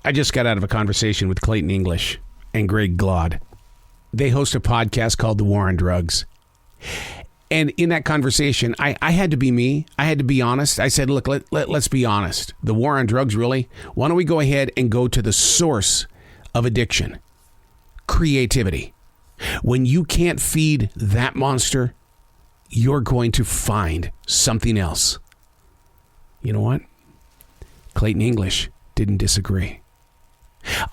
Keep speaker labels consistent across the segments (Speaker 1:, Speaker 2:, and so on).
Speaker 1: I just got out of a conversation with Clayton English and Greg Glod. They host a podcast called The War on Drugs. And in that conversation, I had to be me. I had to be honest. I said, look, let's be honest. The war on drugs, really? Why don't we go ahead and go to the source of addiction? Creativity. When you can't feed that monster, you're going to find something else. You know what? Clayton English didn't disagree.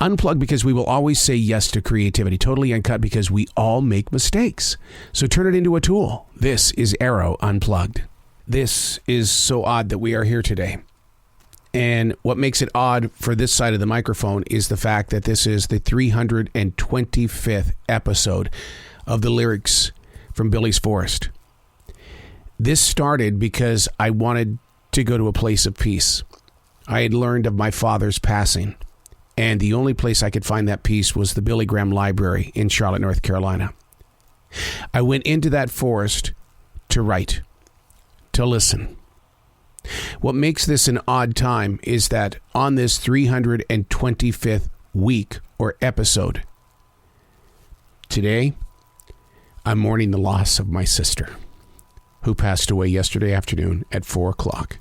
Speaker 1: Unplugged because we will always say yes to creativity. Totally Uncut because we all make mistakes. So turn it into a tool. This is Arroe Unplugged. This is so odd that we are here today. And what makes it odd for this side of the microphone is the fact that this is the 325th episode of the lyrics from Billy's Forest. This started because I wanted to go to a place of peace. I had learned of my father's passing. And the only place I could find that peace was the Billy Graham Library in Charlotte, North Carolina. I went into that forest to write, to listen. What makes this an odd time is that on this 325th week or episode, today, I'm mourning the loss of my sister, who passed away yesterday afternoon at 4 o'clock.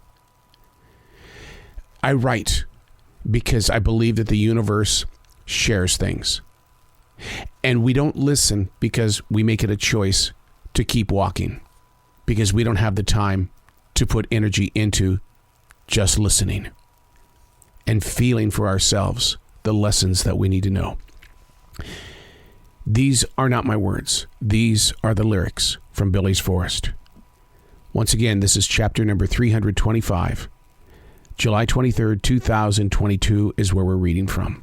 Speaker 1: I write because I believe that the universe shares things. And we don't listen because we make it a choice to keep walking, because we don't have the time to put energy into just listening and feeling for ourselves the lessons that we need to know. These are not my words. These are the lyrics from Billy's Forest. Once again, this is chapter number 325. July 23rd, 2022 is where we're reading from.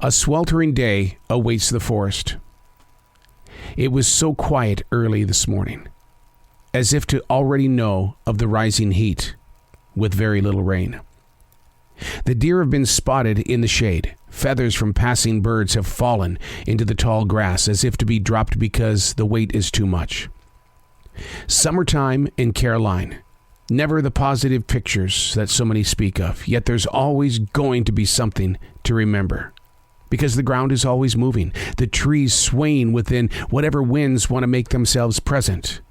Speaker 1: A sweltering day awaits the forest. It was so quiet early this morning, as if to already know of the rising heat with very little rain. The deer have been spotted in the shade. Feathers from passing birds have fallen into the tall grass as if to be dropped because the weight is too much. Summertime in Caroline. Never the positive pictures that so many speak of, yet there's always going to be something to remember. Because the ground is always moving, the trees swaying within whatever winds want to make themselves present.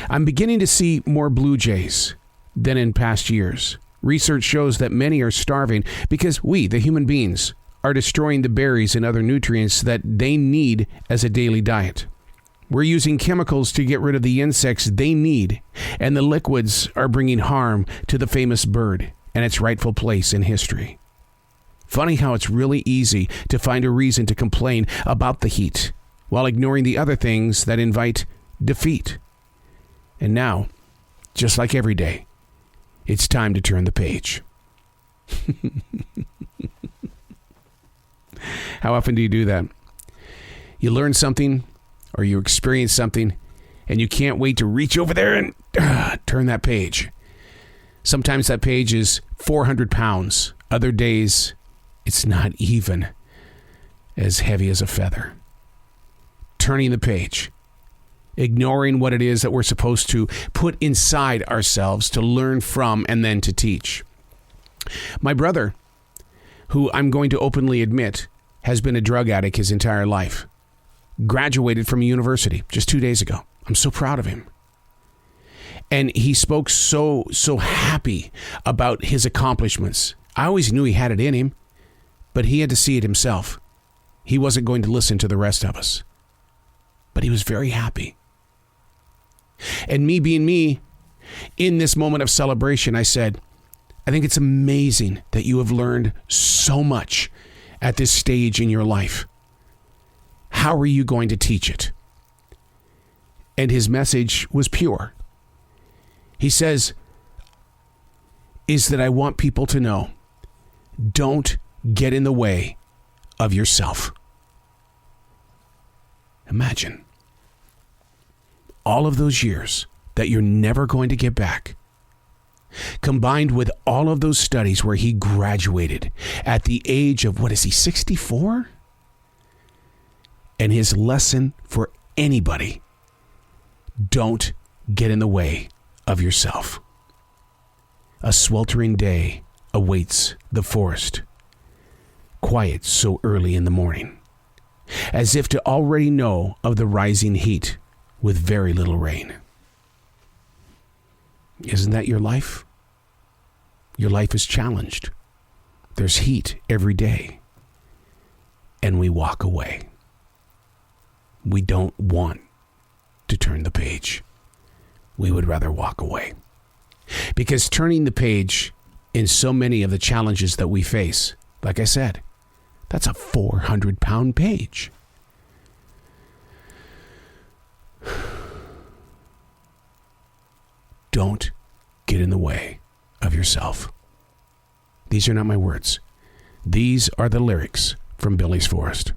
Speaker 1: I'm beginning to see more blue jays than in past years. Research shows that many are starving because we, the human beings, are destroying the berries and other nutrients that they need as a daily diet. We're using chemicals to get rid of the insects they need, and the liquids are bringing harm to the famous bird and its rightful place in history. Funny how it's really easy to find a reason to complain about the heat while ignoring the other things that invite defeat. And now, just like every day, it's time to turn the page. How often do you do that? You learn something or you experience something and you can't wait to reach over there and turn that page. Sometimes that page is 400 pounds. Other days, it's not even as heavy as a feather. Turning the page. Ignoring what it is that we're supposed to put inside ourselves to learn from and then to teach. My brother, who I'm going to openly admit has been a drug addict his entire life, graduated from a university just 2 days ago. I'm so proud of him. And he spoke so happy about his accomplishments. I always knew he had it in him, but he had to see it himself. He wasn't going to listen to the rest of us. But he was very happy. And me being me, in this moment of celebration, I said, I think it's amazing that you have learned so much at this stage in your life. How are you going to teach it? And his message was pure. He says, is that I want people to know, don't get in the way of yourself. Imagine all of those years that you're never going to get back, combined with all of those studies where he graduated at the age of, 64? And his lesson for anybody, don't get in the way of yourself. A sweltering day awaits the forest. quiet so early in the morning, as if to already know of the rising heat with very little rain. Isn't that your life? Your life is challenged. There's heat every day. And we walk away. We don't want to turn the page. We would rather walk away. Because turning the page in so many of the challenges that we face, like I said, that's a 400-pound page. Don't get in the way of yourself. These are not my words. These are the lyrics from Billy's Forest.